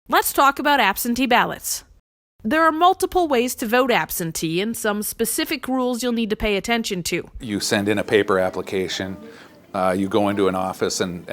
Let's talk about absentee ballots. There are multiple ways to vote absentee and some specific rules you'll need to pay attention to. You send in a paper application, you go into an office and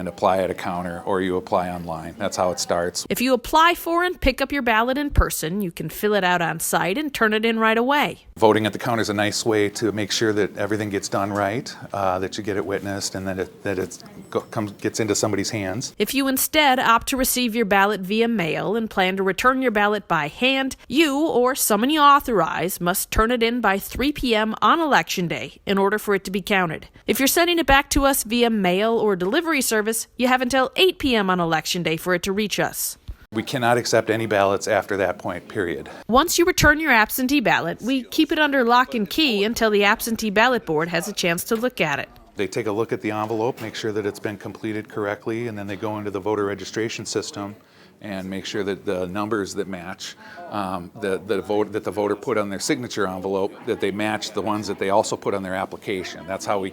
apply at a counter, or you apply online. That's how it starts. If you apply for and pick up your ballot in person, you can fill it out on site and turn it in right away. Voting at the counter is a nice way to make sure that everything gets done right, that you get it witnessed, and that it gets into somebody's hands. If you instead opt to receive your ballot via mail and plan to return your ballot by hand, you or someone you authorize must turn it in by 3 p.m. on Election Day in order for it to be counted. If you're sending it back to us via mail or delivery service, you have until 8 p.m. on Election Day for it to reach us. We cannot accept any ballots after that point, period. Once you return your absentee ballot, we keep it under lock and key until the absentee ballot board has a chance to look at it. They take a look at the envelope, make sure that it's been completed correctly, and then they go into the voter registration system and make sure that the numbers that match that the voter put on their signature envelope, that they match the ones that they also put on their application. That's how we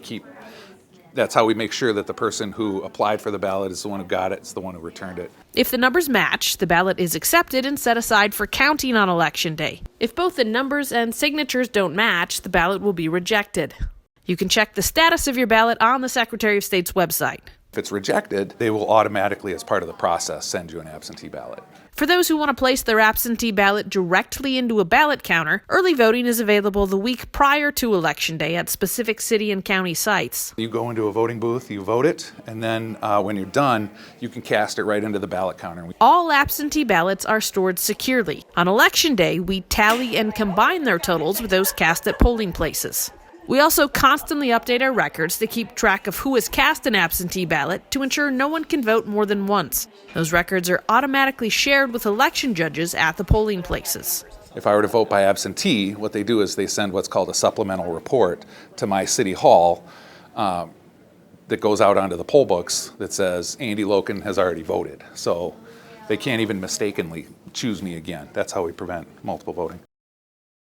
make sure that the person who applied for the ballot is the one who got it, it's the one who returned it. If the numbers match, the ballot is accepted and set aside for counting on Election Day. If both the numbers and signatures don't match, the ballot will be rejected. You can check the status of your ballot on the Secretary of State's website. If it's rejected, they will automatically, as part of the process, send you an absentee ballot. For those who want to place their absentee ballot directly into a ballot counter, early voting is available the week prior to Election Day at specific city and county sites. You go into a voting booth, you vote it, and then when you're done, you can cast it right into the ballot counter. All absentee ballots are stored securely. On Election Day, we tally and combine their totals with those cast at polling places. We also constantly update our records to keep track of who has cast an absentee ballot to ensure no one can vote more than once. Those records are automatically shared with election judges at the polling places. If I were to vote by absentee, what they do is they send what's called a supplemental report to my city hall that goes out onto the poll books that says Andy Loken has already voted. So they can't even mistakenly choose me again. That's how we prevent multiple voting.